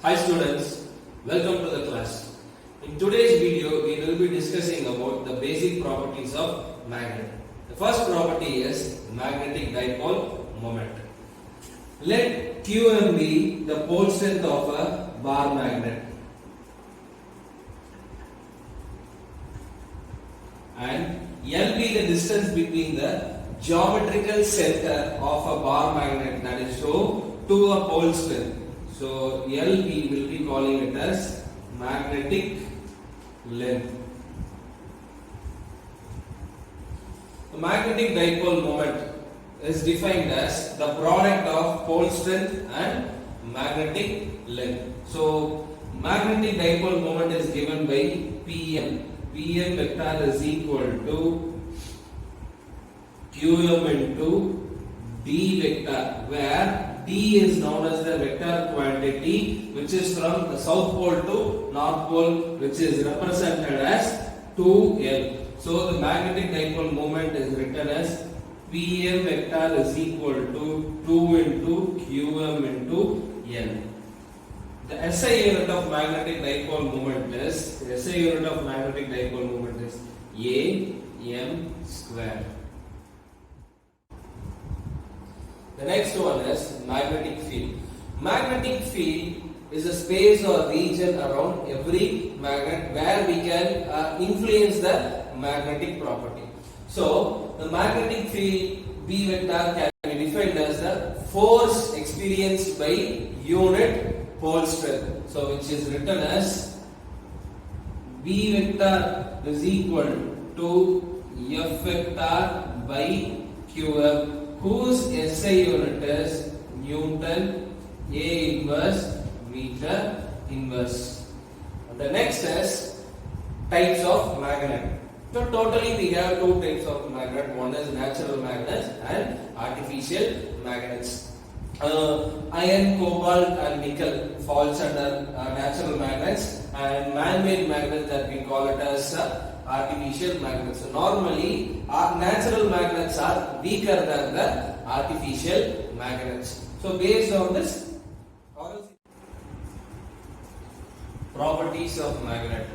Hi students, welcome to the class. In today's video, we will be discussing about the basic properties of magnet. The first property is magnetic dipole moment. Let Qm be the pole strength of a bar magnet and L be the distance between the geometrical center of a bar magnet, that is to a pole strength. So L we will be calling it as magnetic length. The magnetic dipole moment is defined as the product of pole strength and magnetic length. So magnetic dipole moment is given by Pm. Pm vector is equal to Qm into D vector, where D is known as the vector quantity which is from the south pole to north pole, which is represented as 2L. So the magnetic dipole moment is written as Pm vector is equal to 2 into Qm into L. The SI unit of magnetic dipole moment is Am square. The next one is magnetic field. Magnetic field is a space or region around every magnet where we can influence the magnetic property. So the magnetic field B vector can be defined as the force experienced by unit pole strength. So which is written as B vector is equal to F vector by Qm, whose SI unit is Newton, A inverse, meter inverse. The next is types of magnet. So totally we have two types of magnet. One is natural magnets and artificial magnets. Iron, cobalt and nickel falls under natural magnets, and man-made magnets that we call it as artificial magnets. So normally our natural magnets are weaker than the artificial magnets. So based on this, properties of magnet.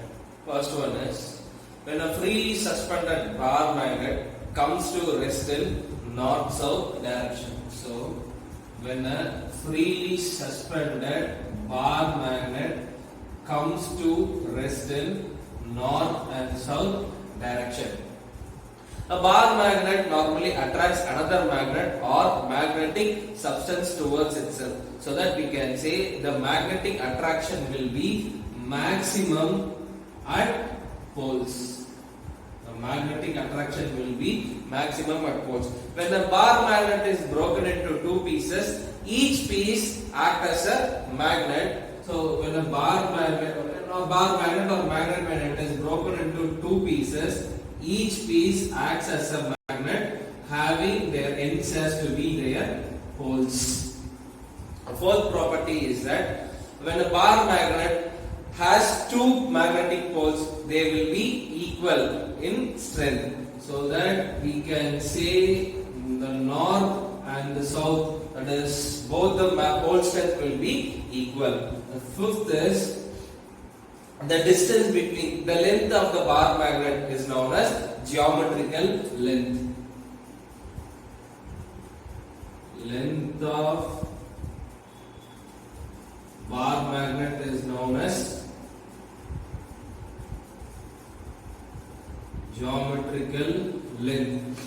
First one is, when a freely suspended bar magnet comes to rest in north-south direction. So when a freely suspended bar magnet comes to rest in north and south direction, a bar magnet normally attracts another magnet or magnetic substance towards itself, so that we can say the magnetic attraction will be maximum at poles. The magnetic attraction will be maximum at poles. When a bar magnet is broken into two pieces, each piece acts as a magnet. So when a bar magnet or magnet is broken into two pieces, each piece acts as a magnet, having their ends as to be their poles. The fourth property is that when a bar magnet has two magnetic poles, they will be equal in strength, so that we can say the north and the south, that is both the pole strength will be equal. The fifth is the distance between the length of the bar magnet is known as geometrical length. Length of bar magnet is known as geometrical length,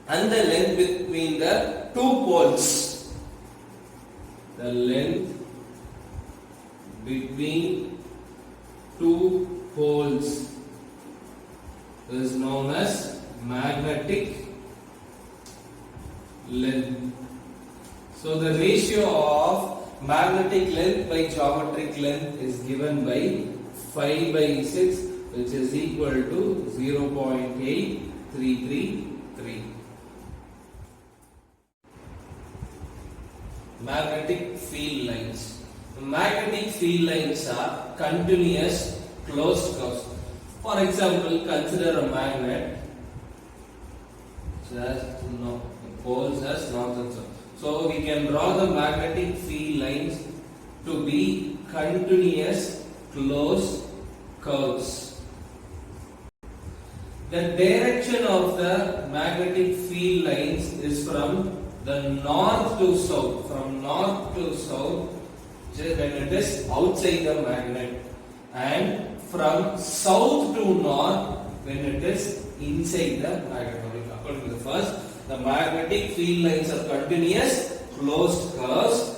and the length between the two poles, the length between two poles is known as magnetic length. So the ratio of magnetic length by geometric length is given by 5 by 6, which is equal to 0.8333. Magnetic field lines. Magnetic field lines are continuous closed curves. For example, consider a magnet poles as north and south. So we can draw the magnetic field lines to be continuous closed curves. The direction of the magnetic field lines is from the north to south, when it is outside the magnet, and from south to north when it is inside the magnet. According to the first, the magnetic field lines are continuous closed curves.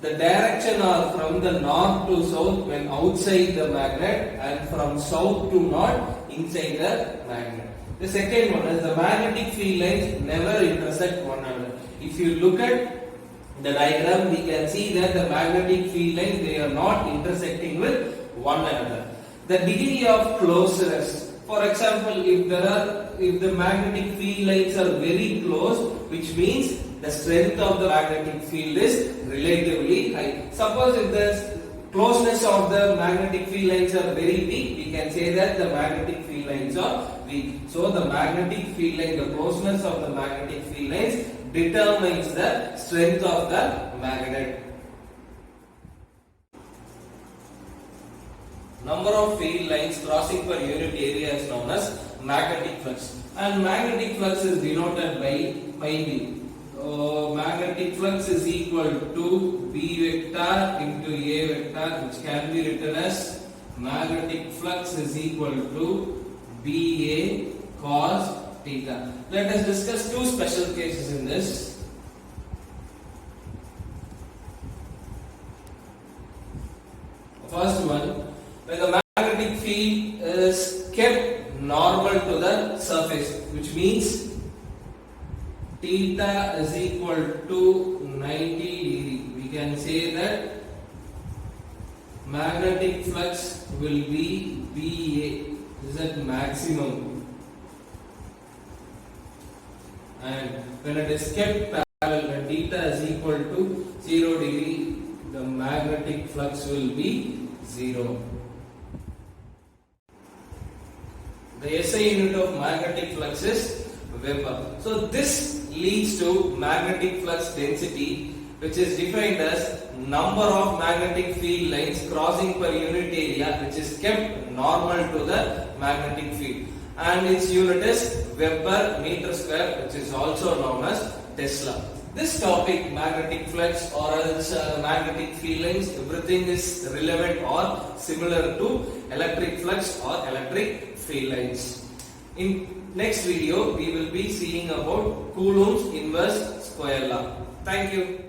The direction are from the north to south when outside the magnet, and from south to north inside the magnet. The second one is the magnetic field lines never intersect one another. If you look at the diagram, we can see that the magnetic field lines, they are not intersecting with one another. The degree of closeness, for example, if the magnetic field lines are very close, which means the strength of the magnetic field is relatively high. Suppose if the closeness of the magnetic field lines are very weak, we can say that the magnetic field lines are weak. So the magnetic field line, the closeness of the magnetic field lines determines the strength of the magnet. Number of field lines crossing per unit area is known as magnetic flux, and magnetic flux is denoted by pi b. Magnetic flux is equal to B vector into A vector, which can be written as magnetic flux is equal to BA cos theta. Let us discuss two special cases in this. First one, when the magnetic field is kept normal to the surface, which means theta is equal to 90 degree. We can say that magnetic flux will be BA, is at maximum, and when it is kept parallel, when theta is equal to 0 degree, the magnetic flux will be 0. The SI unit of magnetic flux is Weber. So this leads to magnetic flux density, which is defined as number of magnetic field lines crossing per unit area, which is kept normal to the magnetic field, and its unit is Weber meter square, which is also known as Tesla. This topic, magnetic flux or else magnetic field lines, everything is relevant or similar to electric flux or electric field lines. In next video, we will be seeing about Coulomb's inverse square law. Thank you.